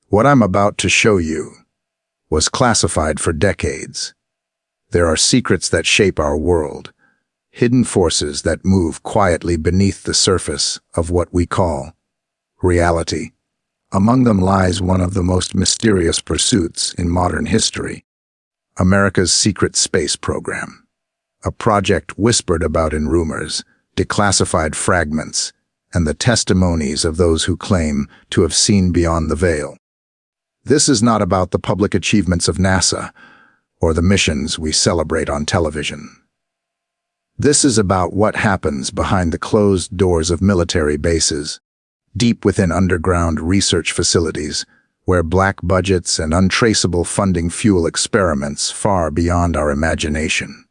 What I'm about to show you was classified for decades. There are secrets that shape our world, hidden forces that move quietly beneath the surface of what we call reality. Among them lies one of the most mysterious pursuits in modern history, America's secret space program. A project whispered about in rumors, declassified fragments, and the testimonies of those who claim to have seen beyond the veil. This is not about the public achievements of NASA or the missions we celebrate on television. This is about what happens behind the closed doors of military bases, deep within underground research facilities, where black budgets and untraceable funding fuel experiments far beyond our imagination.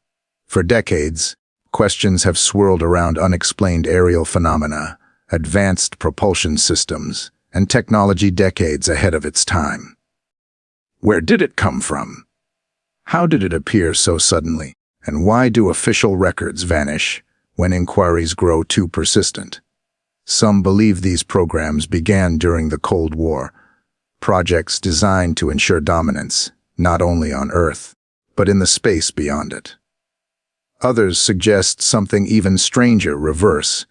For decades, questions have swirled around unexplained aerial phenomena, advanced propulsion systems, and technology decades ahead of its time. Where did it come from? How did it appear so suddenly? And why do official records vanish when inquiries grow too persistent? Some believe these programs began during the Cold War, projects designed to ensure dominance, not only on Earth, but in the space beyond it. Others suggest something even stranger: reverse,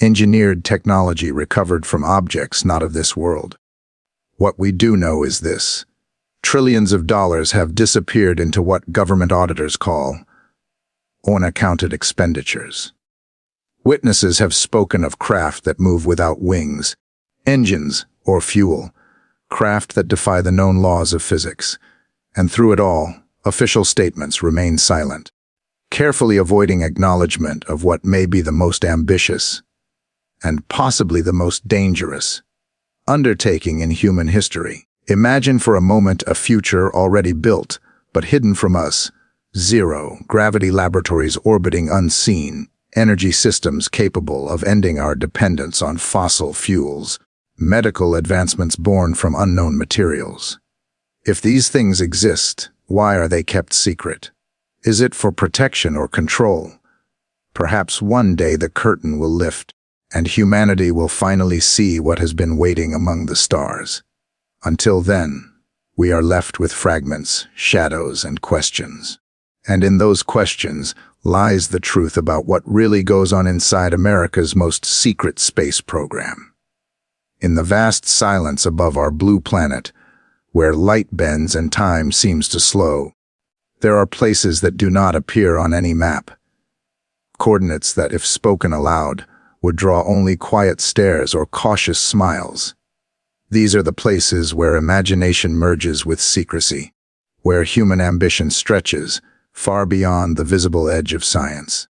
engineered technology recovered from objects not of this world. What we do know is this: trillions of dollars have disappeared into what government auditors call unaccounted expenditures. Witnesses have spoken of craft that move without wings, engines, or fuel, craft that defy the known laws of physics. And through it all, official statements remain silent, carefully avoiding acknowledgement of what may be the most ambitious and possibly the most dangerous undertaking in human history. Imagine for a moment a future already built, but hidden from us. Zero-gravity laboratories orbiting unseen, energy systems capable of ending our dependence on fossil fuels, medical advancements born from unknown materials. If these things exist, why are they kept secret? Is it for protection or control? Perhaps one day the curtain will lift, and humanity will finally see what has been waiting among the stars. Until then, we are left with fragments, shadows, and questions. And in those questions lies the truth about what really goes on inside America's most secret space program. In the vast silence above our blue planet, where light bends and time seems to slow, there are places that do not appear on any map. Coordinates that, if spoken aloud, would draw only quiet stares or cautious smiles. These are the places where imagination merges with secrecy, where human ambition stretches far beyond the visible edge of science.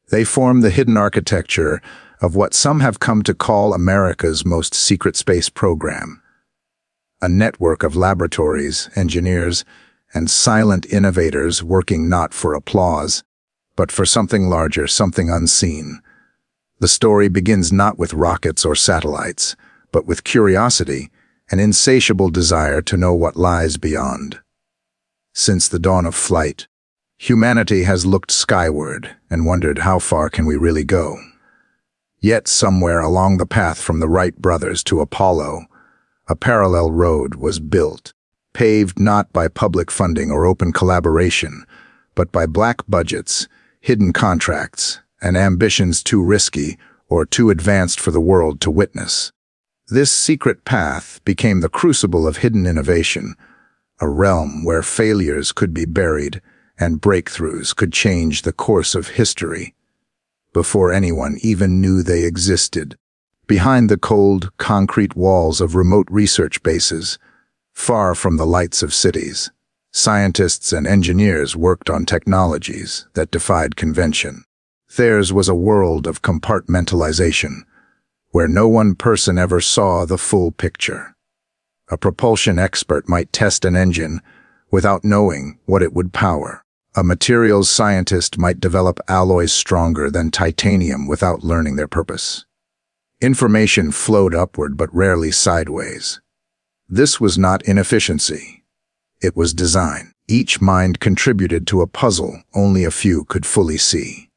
They form the hidden architecture of what some have come to call America's most secret space program. A network of laboratories, engineers, and silent innovators working not for applause, but for something larger, something unseen. The story begins not with rockets or satellites, but with curiosity, an insatiable desire to know what lies beyond. Since the dawn of flight, humanity has looked skyward and wondered, how far can we really go? Yet somewhere along the path from the Wright brothers to Apollo, a parallel road was built, paved not by public funding or open collaboration, but by black budgets, hidden contracts, and ambitions too risky or too advanced for the world to witness. This secret path became the crucible of hidden innovation, a realm where failures could be buried and breakthroughs could change the course of history before anyone even knew they existed. Behind the cold, concrete walls of remote research bases, far from the lights of cities, scientists and engineers worked on technologies that defied convention. Theirs was a world of compartmentalization, where no one person ever saw the full picture. A propulsion expert might test an engine without knowing what it would power. A materials scientist might develop alloys stronger than titanium without learning their purpose. Information flowed upward but rarely sideways. This was not inefficiency. It was design. Each mind contributed to a puzzle only a few could fully see.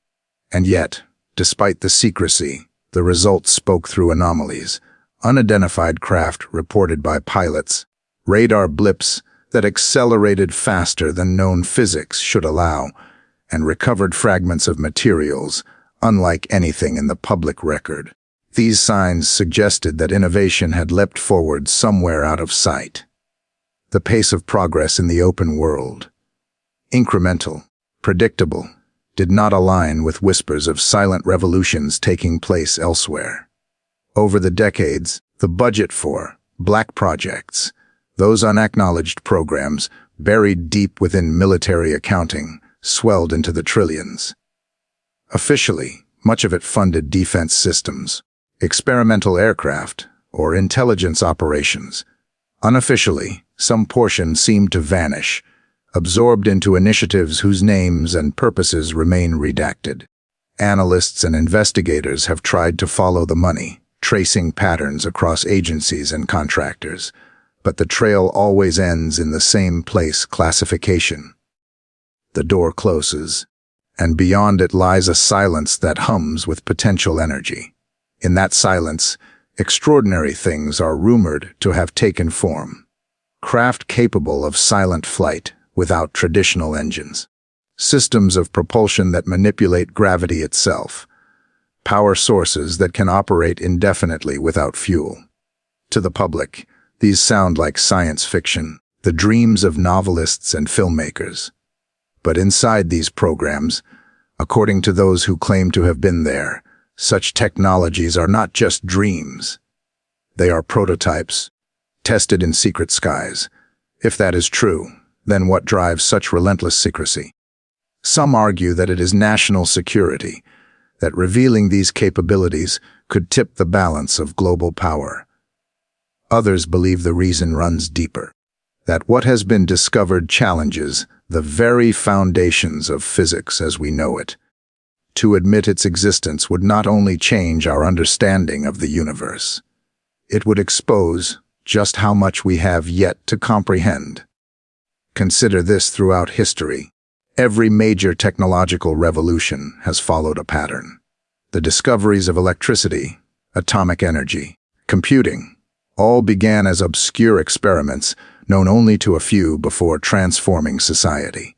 And yet, despite the secrecy, The results spoke through anomalies, unidentified craft reported by pilots, radar blips that accelerated faster than known physics should allow, and recovered fragments of materials unlike anything in the public record. These signs suggested that innovation had leapt forward somewhere out of sight. The pace of progress in the open world, incremental, predictable, did not align with whispers of silent revolutions taking place elsewhere. Over the decades, the budget for black projects, those unacknowledged programs buried deep within military accounting, swelled into the trillions. Officially, much of it funded defense systems, experimental aircraft, or intelligence operations. Unofficially, some portion seemed to vanish, absorbed into initiatives whose names and purposes remain redacted. Analysts and investigators have tried to follow the money, tracing patterns across agencies and contractors, but the trail always ends in the same place: classification. The door closes, and beyond it lies a silence that hums with potential energy. In that silence, extraordinary things are rumored to have taken form. Craft capable of silent flight without traditional engines. Systems of propulsion that manipulate gravity itself. Power sources that can operate indefinitely without fuel. To the public, these sound like science fiction, the dreams of novelists and filmmakers. But inside these programs, according to those who claim to have been there, such technologies are not just dreams. They are prototypes, tested in secret skies. If that is true, then what drives such relentless secrecy? Some argue that it is national security, that revealing these capabilities could tip the balance of global power. Others believe the reason runs deeper, that what has been discovered challenges the very foundations of physics as we know it. To admit its existence would not only change our understanding of the universe, it would expose just how much we have yet to comprehend. Consider this: throughout history, every major technological revolution has followed a pattern. The discoveries of electricity, atomic energy, computing, all began as obscure experiments known only to a few before transforming society.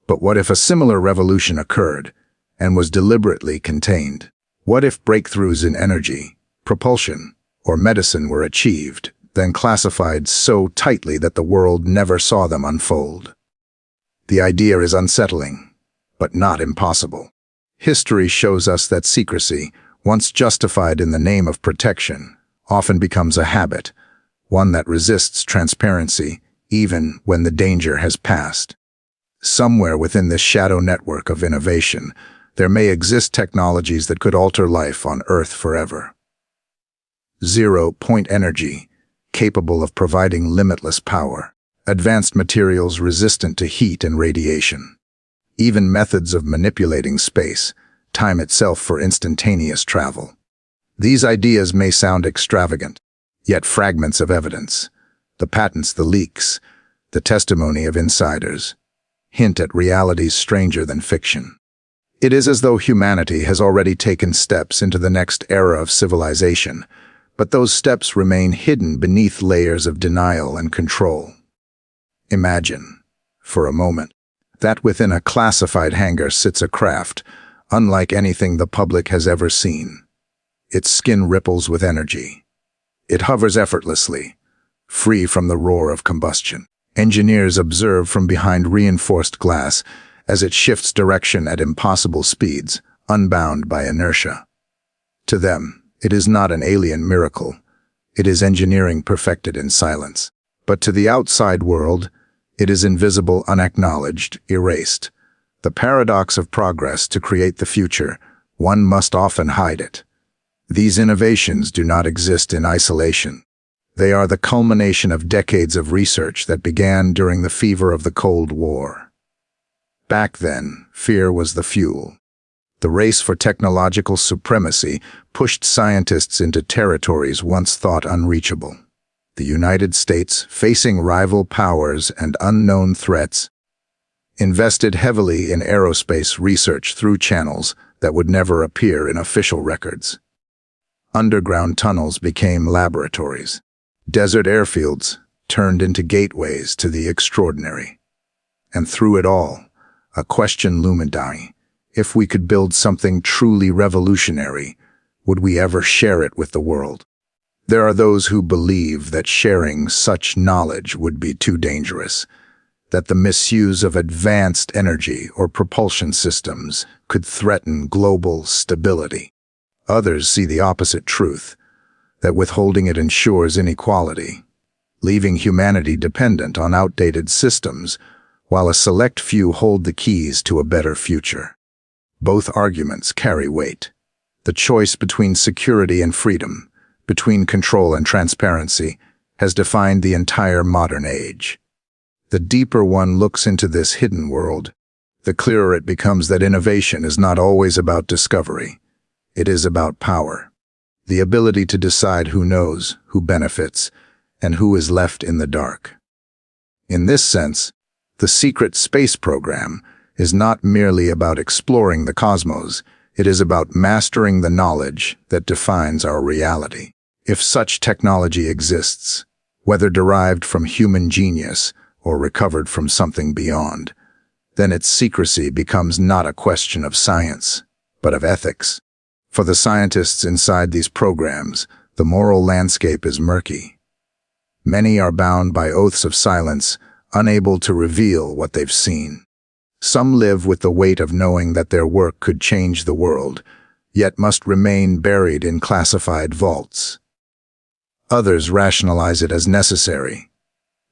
But what if a similar revolution occurred and was deliberately contained? What if breakthroughs in energy, propulsion, or medicine were achieved, then classified so tightly that the world never saw them unfold? The idea is unsettling, but not impossible. History shows us that secrecy, once justified in the name of protection, often becomes a habit, one that resists transparency even when the danger has passed. Somewhere within this shadow network of innovation, there may exist technologies that could alter life on Earth forever. Zero-point energy, capable of providing limitless power. Advanced materials resistant to heat and radiation. Even methods of manipulating space, time itself for instantaneous travel. These ideas may sound extravagant, yet fragments of evidence, the patents, the leaks, the testimony of insiders, hint at realities stranger than fiction. It is as though humanity has already taken steps into the next era of civilization, but those steps remain hidden beneath layers of denial and control. Imagine, for a moment, that within a classified hangar sits a craft, unlike anything the public has ever seen. Its skin ripples with energy. It hovers effortlessly, free from the roar of combustion. Engineers observe from behind reinforced glass as it shifts direction at impossible speeds, unbound by inertia. To them, it is not an alien miracle. It is engineering perfected in silence. But to the outside world, it is invisible, unacknowledged, erased. The paradox of progress: to create the future, one must often hide it. These innovations do not exist in isolation. They are the culmination of decades of research that began during the fever of the Cold War. Back then, fear was the fuel. The race for technological supremacy pushed scientists into territories once thought unreachable. The United States, facing rival powers and unknown threats, invested heavily in aerospace research through channels that would never appear in official records. Underground tunnels became laboratories. Desert airfields turned into gateways to the extraordinary. And through it all, a question loomed. If we could build something truly revolutionary, would we ever share it with the world? There are those who believe that sharing such knowledge would be too dangerous, that the misuse of advanced energy or propulsion systems could threaten global stability. Others see the opposite truth, that withholding it ensures inequality, leaving humanity dependent on outdated systems, while a select few hold the keys to a better future. Both arguments carry weight. The choice between security and freedom, between control and transparency, has defined the entire modern age. The deeper one looks into this hidden world, the clearer it becomes that innovation is not always about discovery. It is about power. The ability to decide who knows, who benefits, and who is left in the dark. In this sense, the secret space program is not merely about exploring the cosmos, it is about mastering the knowledge that defines our reality. If such technology exists, whether derived from human genius or recovered from something beyond, then its secrecy becomes not a question of science, but of ethics. For the scientists inside these programs, the moral landscape is murky. Many are bound by oaths of silence, unable to reveal what they've seen. Some live with the weight of knowing that their work could change the world, yet must remain buried in classified vaults. Others rationalize it as necessary,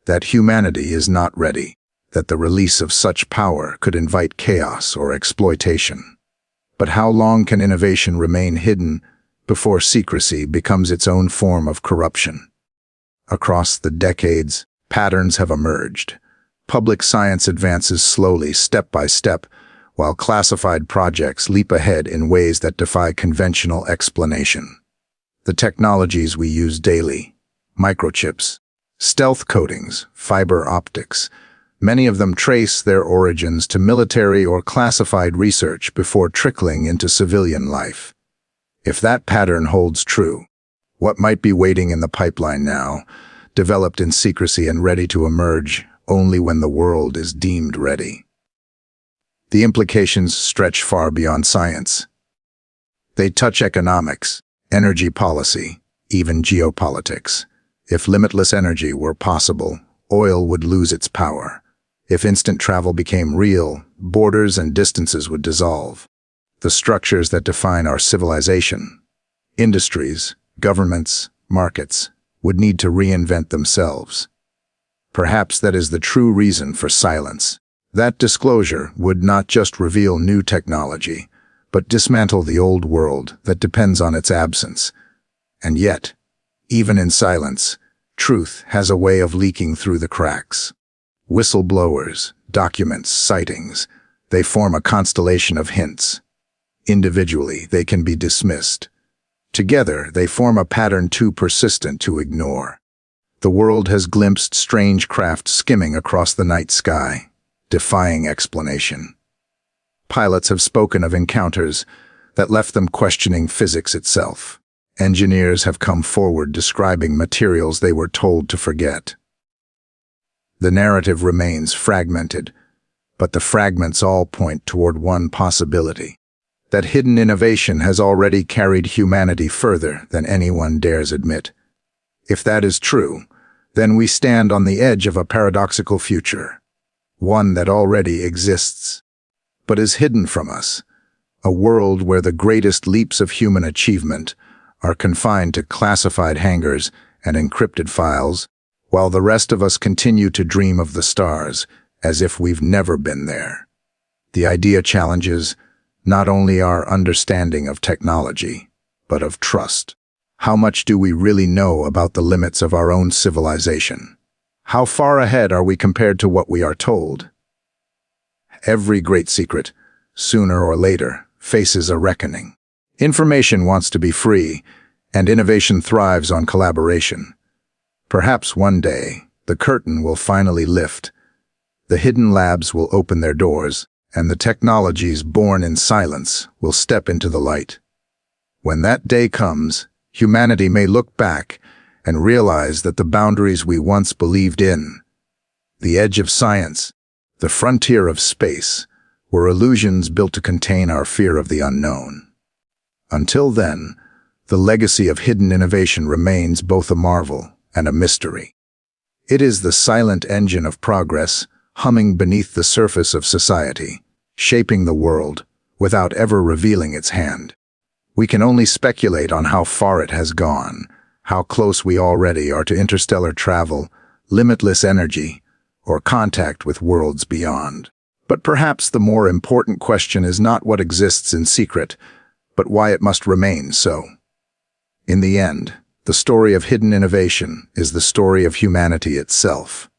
that humanity is not ready, that the release of such power could invite chaos or exploitation. But how long can innovation remain hidden before secrecy becomes its own form of corruption? Across the decades, patterns have emerged. Public science advances slowly, step by step, while classified projects leap ahead in ways that defy conventional explanation. The technologies we use daily, microchips, stealth coatings, fiber optics, many of them trace their origins to military or classified research before trickling into civilian life. If that pattern holds true, what might be waiting in the pipeline now, developed in secrecy and ready to emerge only when the world is deemed ready? The implications stretch far beyond science. They touch economics, energy policy, even geopolitics. If limitless energy were possible, oil would lose its power. If instant travel became real, borders and distances would dissolve. The structures that define our civilization, industries, governments, markets, would need to reinvent themselves. Perhaps that is the true reason for silence. That disclosure would not just reveal new technology, but dismantle the old world that depends on its absence. And yet, even in silence, truth has a way of leaking through the cracks. Whistleblowers, documents, sightings, they form a constellation of hints. Individually, they can be dismissed. Together, they form a pattern too persistent to ignore. The world has glimpsed strange craft skimming across the night sky, defying explanation. Pilots have spoken of encounters that left them questioning physics itself. Engineers have come forward describing materials they were told to forget. The narrative remains fragmented, but the fragments all point toward one possibility: that hidden innovation has already carried humanity further than anyone dares admit. If that is true, then we stand on the edge of a paradoxical future, one that already exists, but is hidden from us, a world where the greatest leaps of human achievement are confined to classified hangars and encrypted files, while the rest of us continue to dream of the stars as if we've never been there. The idea challenges not only our understanding of technology, but of trust. How much do we really know about the limits of our own civilization? How far ahead are we compared to what we are told? Every great secret, sooner or later, faces a reckoning. Information wants to be free, and innovation thrives on collaboration. Perhaps one day, the curtain will finally lift. The hidden labs will open their doors, and the technologies born in silence will step into the light. When that day comes, humanity may look back and realize that the boundaries we once believed in, the edge of science, the frontier of space, were illusions built to contain our fear of the unknown. Until then, the legacy of hidden innovation remains both a marvel and a mystery. It is the silent engine of progress, humming beneath the surface of society, shaping the world without ever revealing its hand. We can only speculate on how far it has gone, how close we already are to interstellar travel, limitless energy, or contact with worlds beyond. But perhaps the more important question is not what exists in secret, but why it must remain so. In the end, the story of hidden innovation is the story of humanity itself.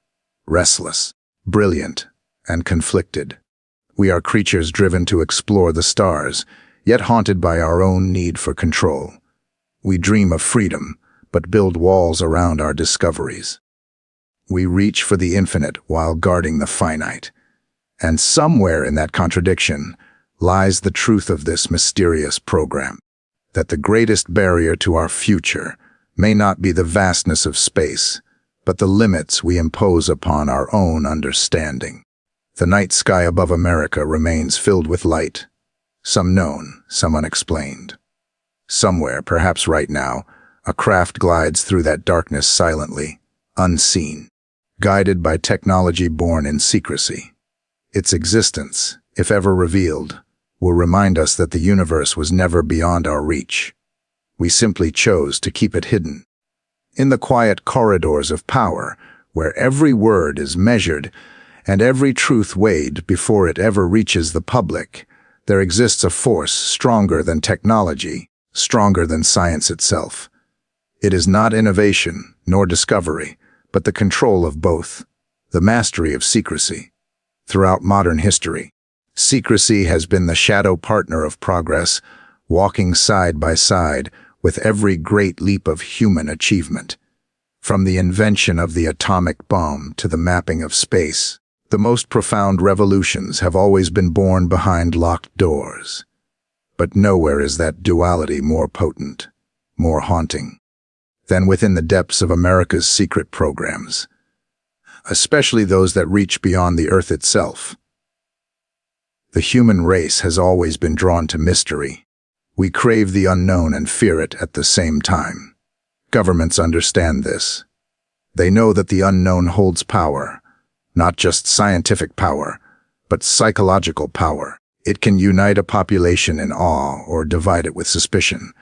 Restless, brilliant, and conflicted. We are creatures driven to explore the stars, yet haunted by our own need for control. We dream of freedom, but build walls around our discoveries. We reach for the infinite while guarding the finite. And somewhere in that contradiction lies the truth of this mysterious program, that the greatest barrier to our future may not be the vastness of space, but the limits we impose upon our own understanding. The night sky above America remains filled with light, some known, some unexplained. Somewhere, perhaps right now, a craft glides through that darkness silently, unseen, guided by technology born in secrecy. Its existence, if ever revealed, will remind us that the universe was never beyond our reach. We simply chose to keep it hidden. In the quiet corridors of power, where every word is measured and every truth weighed before it ever reaches the public, there exists a force stronger than technology, stronger than science itself. It is not innovation nor discovery, but the control of both, the mastery of secrecy. Throughout modern history, secrecy has been the shadow partner of progress, walking side by side with every great leap of human achievement. From the invention of the atomic bomb to the mapping of space, the most profound revolutions have always been born behind locked doors. But nowhere is that duality more potent, more haunting, than within the depths of America's secret programs, especially those that reach beyond the Earth itself. The human race has always been drawn to mystery. We crave the unknown and fear it at the same time. Governments understand this. They know that the unknown holds power, not just scientific power, but psychological power. It can unite a population in awe or divide it with suspicion.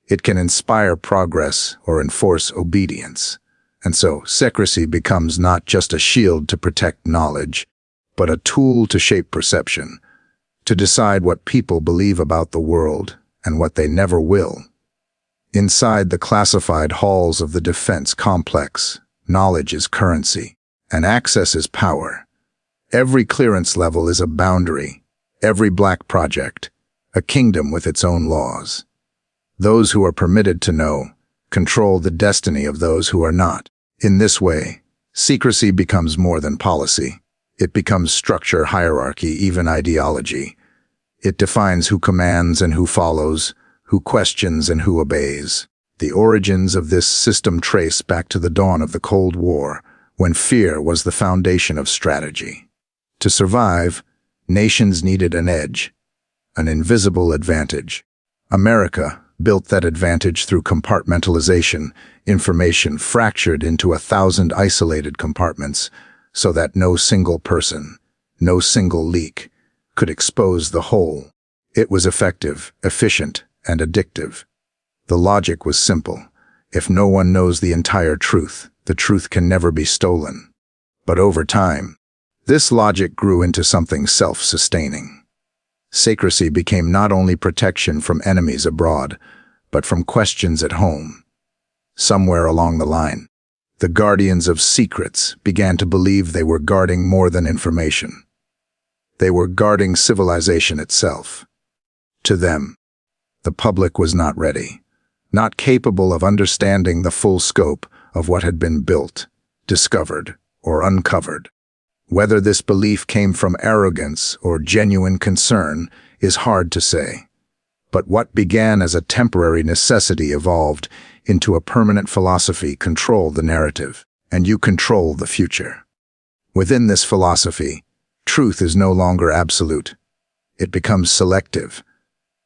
It can inspire progress or enforce obedience. And so, secrecy becomes not just a shield to protect knowledge, but a tool to shape perception, to decide what people believe about the world and what they never will. Inside the classified halls of the defense complex, knowledge is currency, and access is power. Every clearance level is a boundary, every black project, a kingdom with its own laws. Those who are permitted to know control the destiny of those who are not. In this way, secrecy becomes more than policy. It becomes structure, hierarchy, even ideology. It defines who commands and who follows, who questions and who obeys. The origins of this system trace back to the dawn of the Cold War, when fear was the foundation of strategy. To survive, nations needed an edge, an invisible advantage. America built that advantage through compartmentalization, information fractured into 1,000 isolated compartments, so that no single person, no single leak, could expose the whole. It was effective, efficient, and addictive. The logic was simple. If no one knows the entire truth, the truth can never be stolen. But over time, this logic grew into something self-sustaining. Secrecy became not only protection from enemies abroad, but from questions at home. Somewhere along the line, the guardians of secrets began to believe they were guarding more than information. They were guarding civilization itself. To them, the public was not ready, not capable of understanding the full scope of what had been built, discovered, or uncovered. Whether this belief came from arrogance or genuine concern is hard to say. But what began as a temporary necessity evolved into a permanent philosophy: control the narrative, and you control the future. Within this philosophy, truth is no longer absolute. It becomes selective.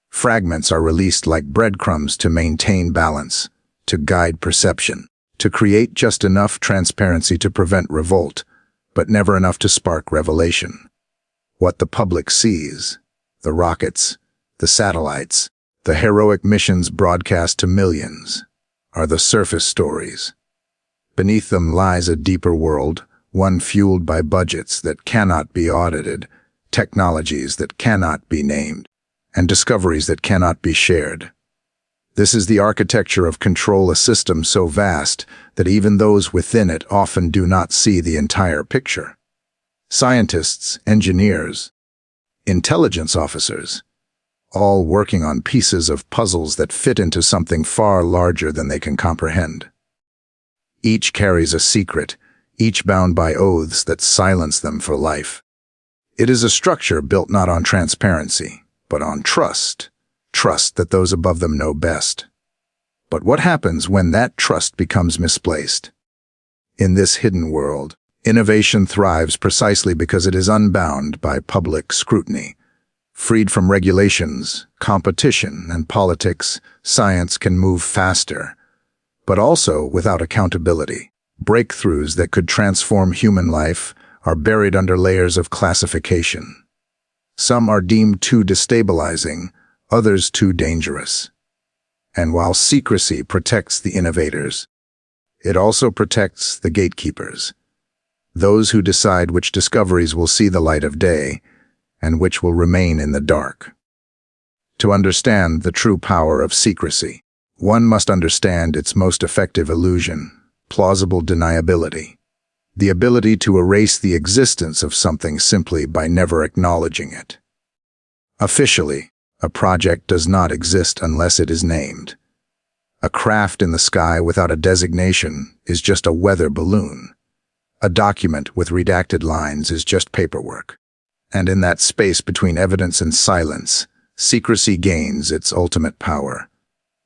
Fragments are released like breadcrumbs to maintain balance, to guide perception, to create just enough transparency to prevent revolt, but never enough to spark revelation. What the public sees, the rockets, the satellites, the heroic missions broadcast to millions, are the surface stories. Beneath them lies a deeper world, one fueled by budgets that cannot be audited, technologies that cannot be named, and discoveries that cannot be shared. This is the architecture of control, a system so vast that even those within it often do not see the entire picture. Scientists, engineers, intelligence officers, all working on pieces of puzzles that fit into something far larger than they can comprehend. Each carries a secret, each bound by oaths that silence them for life. It is a structure built not on transparency, but on trust. Trust that those above them know best. But what happens when that trust becomes misplaced? In this hidden world, innovation thrives precisely because it is unbound by public scrutiny. Freed from regulations, competition, and politics, science can move faster, but also without accountability. Breakthroughs that could transform human life are buried under layers of classification. Some are deemed too destabilizing, others too dangerous. And while secrecy protects the innovators, it also protects the gatekeepers, those who decide which discoveries will see the light of day and which will remain in the dark. To understand the true power of secrecy, one must understand its most effective illusion: plausible deniability. The ability to erase the existence of something simply by never acknowledging it. Officially, a project does not exist unless it is named. A craft in the sky without a designation is just a weather balloon. A document with redacted lines is just paperwork. And in that space between evidence and silence, secrecy gains its ultimate power.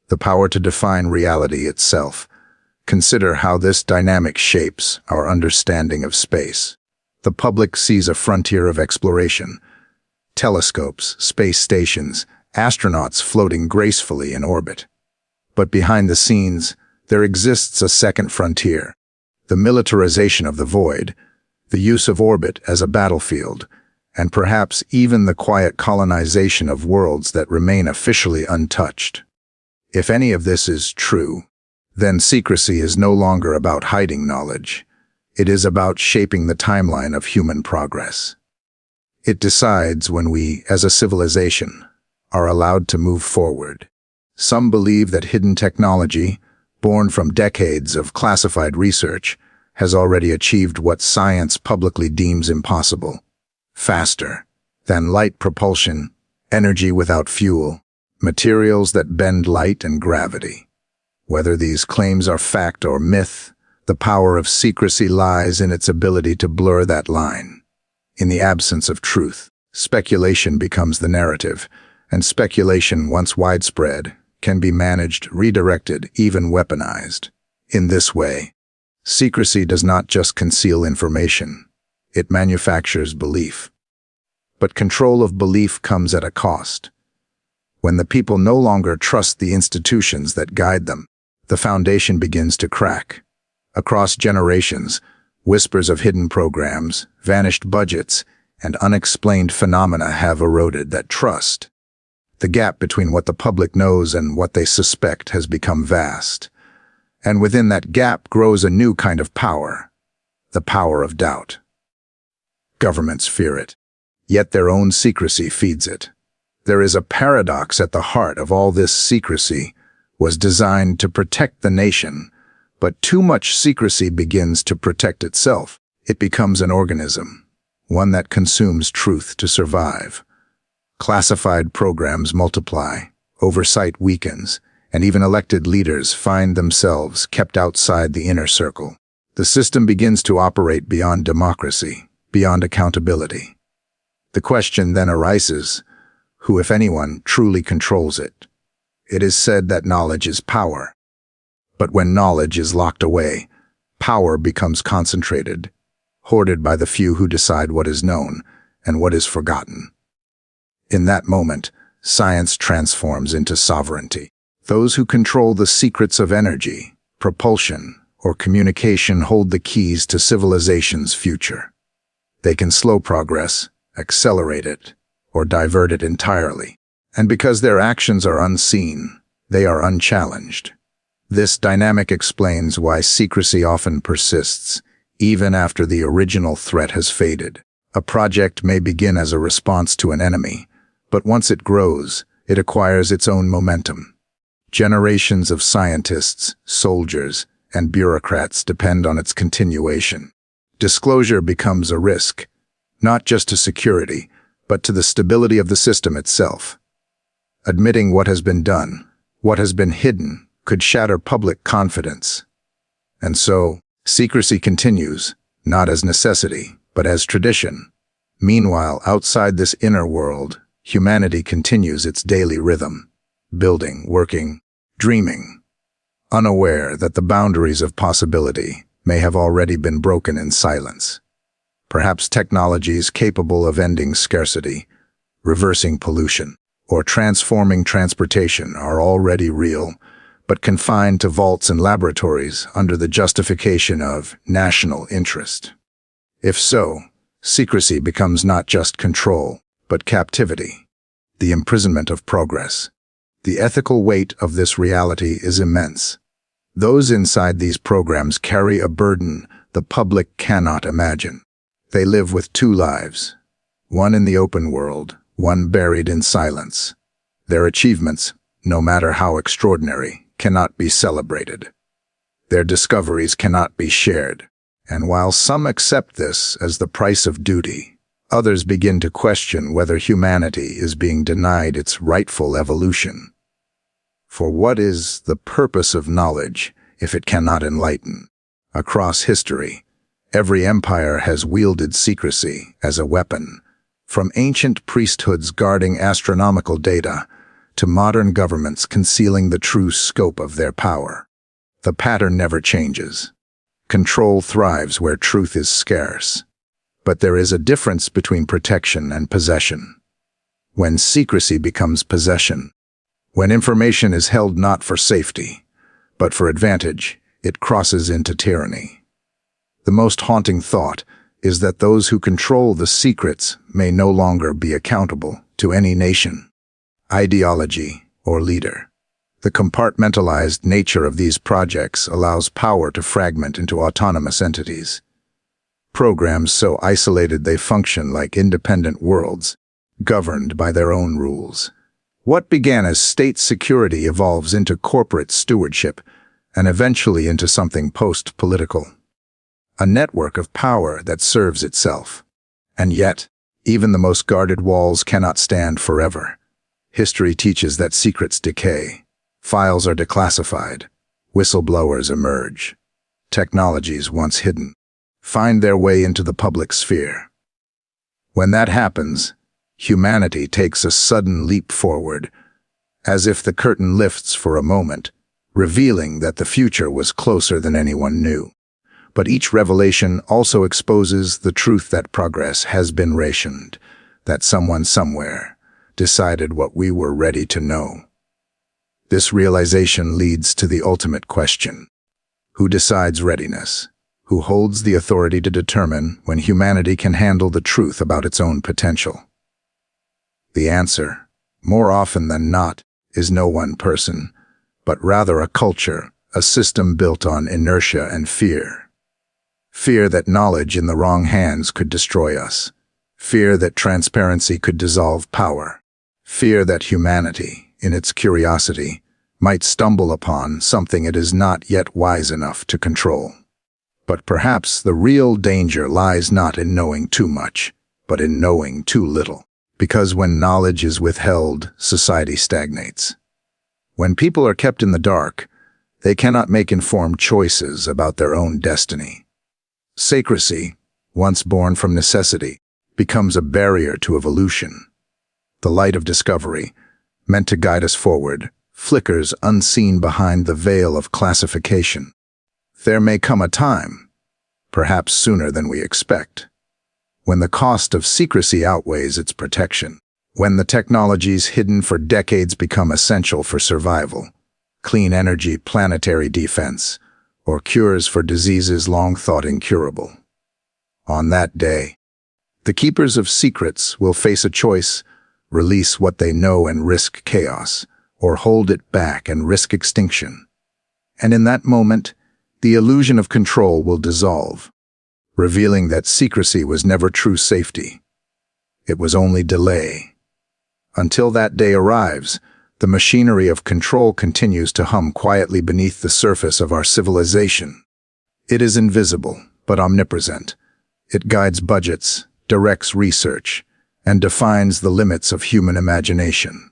The power to define reality itself. Consider how this dynamic shapes our understanding of space. The public sees a frontier of exploration. Telescopes, space stations, astronauts floating gracefully in orbit. But behind the scenes, there exists a second frontier. The militarization of the void, the use of orbit as a battlefield, and perhaps even the quiet colonization of worlds that remain officially untouched. If any of this is true, then secrecy is no longer about hiding knowledge. It is about shaping the timeline of human progress. It decides when we, as a civilization, are allowed to move forward. Some believe that hidden technology, born from decades of classified research, has already achieved what science publicly deems impossible. Faster than light propulsion, energy without fuel, materials that bend light and gravity. Whether these claims are fact or myth, the power of secrecy lies in its ability to blur that line. In the absence of truth, speculation becomes the narrative, and speculation, once widespread, can be managed, redirected, even weaponized. In this way, secrecy does not just conceal information, it manufactures belief. But control of belief comes at a cost. When the people no longer trust the institutions that guide them, the foundation begins to crack. Across generations, whispers of hidden programs, vanished budgets, and unexplained phenomena have eroded that trust. The gap between what the public knows and what they suspect has become vast. And within that gap grows a new kind of power, the power of doubt. Governments fear it, yet their own secrecy feeds it. There is a paradox at the heart of all this. Secrecy was designed to protect the nation, but too much secrecy begins to protect itself. It becomes an organism, one that consumes truth to survive. Classified programs multiply, oversight weakens, and even elected leaders find themselves kept outside the inner circle. The system begins to operate beyond democracy, beyond accountability. The question then arises, who, if anyone, truly controls it. It is said that knowledge is power. But when knowledge is locked away, power becomes concentrated, hoarded by the few who decide what is known and what is forgotten. In that moment, science transforms into sovereignty. Those who control the secrets of energy, propulsion, or communication hold the keys to civilization's future. They can slow progress, accelerate it, or divert it entirely. And because their actions are unseen, they are unchallenged. This dynamic explains why secrecy often persists, even after the original threat has faded. A project may begin as a response to an enemy, but once it grows, it acquires its own momentum. Generations of scientists, soldiers, and bureaucrats depend on its continuation. Disclosure becomes a risk, not just to security, but to the stability of the system itself. Admitting what has been done, what has been hidden, could shatter public confidence. And so, secrecy continues, not as necessity, but as tradition. Meanwhile, outside this inner world, humanity continues its daily rhythm, building, working, dreaming, unaware that the boundaries of possibility may have already been broken in silence. Perhaps technologies capable of ending scarcity, reversing pollution, or transforming transportation are already real, but confined to vaults and laboratories under the justification of national interest. If so, secrecy becomes not just control, but captivity, the imprisonment of progress. The ethical weight of this reality is immense. Those inside these programs carry a burden the public cannot imagine. They live with two lives, one in the open world, one buried in silence. Their achievements, no matter how extraordinary, cannot be celebrated. Their discoveries cannot be shared. And while some accept this as the price of duty, others begin to question whether humanity is being denied its rightful evolution. For what is the purpose of knowledge if it cannot enlighten? Across history, every empire has wielded secrecy as a weapon, from ancient priesthoods guarding astronomical data to modern governments concealing the true scope of their power. The pattern never changes. Control thrives where truth is scarce. But there is a difference between protection and possession. When secrecy becomes possession, when information is held not for safety, but for advantage, it crosses into tyranny. The most haunting thought is that those who control the secrets may no longer be accountable to any nation, ideology, or leader. The compartmentalized nature of these projects allows power to fragment into autonomous entities. Programs so isolated they function like independent worlds, governed by their own rules. What began as state security evolves into corporate stewardship, and eventually into something post-political. A network of power that serves itself. And yet, even the most guarded walls cannot stand forever. History teaches that secrets decay. Files are declassified. Whistleblowers emerge. Technologies once hidden find their way into the public sphere. When that happens, humanity takes a sudden leap forward, as if the curtain lifts for a moment, revealing that the future was closer than anyone knew. But each revelation also exposes the truth that progress has been rationed, that someone somewhere decided what we were ready to know. This realization leads to the ultimate question. Who decides readiness? Who holds the authority to determine when humanity can handle the truth about its own potential? The answer, more often than not, is no one person, but rather a culture, a system built on inertia and fear. Fear that knowledge in the wrong hands could destroy us. Fear that transparency could dissolve power. Fear that humanity, in its curiosity, might stumble upon something it is not yet wise enough to control. But perhaps the real danger lies not in knowing too much, but in knowing too little. Because when knowledge is withheld, society stagnates. When people are kept in the dark, they cannot make informed choices about their own destiny. Secrecy, once born from necessity, becomes a barrier to evolution. The light of discovery, meant to guide us forward, flickers unseen behind the veil of classification. There may come a time, perhaps sooner than we expect, when the cost of secrecy outweighs its protection, when the technologies hidden for decades become essential for survival, clean energy, planetary defense, or cures for diseases long thought incurable. On that day, the keepers of secrets will face a choice: release what they know and risk chaos, or hold it back and risk extinction. And in that moment, the illusion of control will dissolve, revealing that secrecy was never true safety. It was only delay. Until that day arrives, the machinery of control continues to hum quietly beneath the surface of our civilization. It is invisible, but omnipresent. It guides budgets, directs research, and defines the limits of human imagination.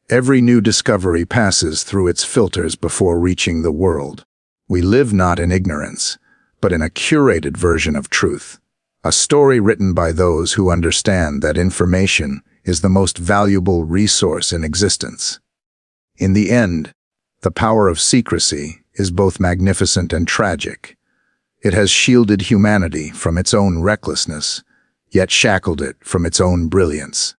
Every new discovery passes through its filters before reaching the world. We live not in ignorance, but in a curated version of truth, a story written by those who understand that information is the most valuable resource in existence. In the end, the power of secrecy is both magnificent and tragic. It has shielded humanity from its own recklessness, yet shackled it from its own brilliance.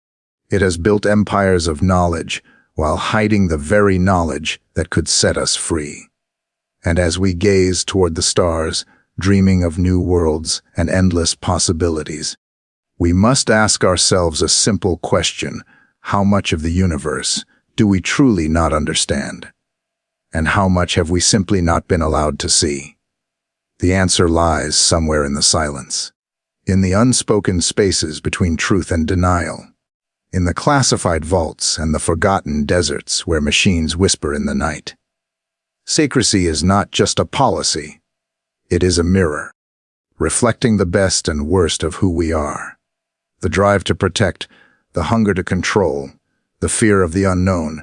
It has built empires of knowledge while hiding the very knowledge that could set us free. And as we gaze toward the stars, dreaming of new worlds and endless possibilities, we must ask ourselves a simple question: how much of the universe do we truly not understand? And how much have we simply not been allowed to see? The answer lies somewhere in the silence, in the unspoken spaces between truth and denial, in the classified vaults and the forgotten deserts where machines whisper in the night. Secrecy is not just a policy. It is a mirror, reflecting the best and worst of who we are. The drive to protect, the hunger to control, the fear of the unknown,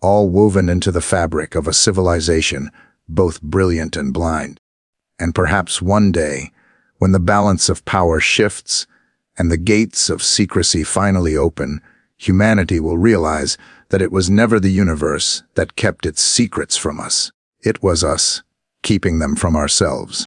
all woven into the fabric of a civilization both brilliant and blind. And perhaps one day, when the balance of power shifts and the gates of secrecy finally open, humanity will realize that it was never the universe that kept its secrets from us. It was us, keeping them from ourselves.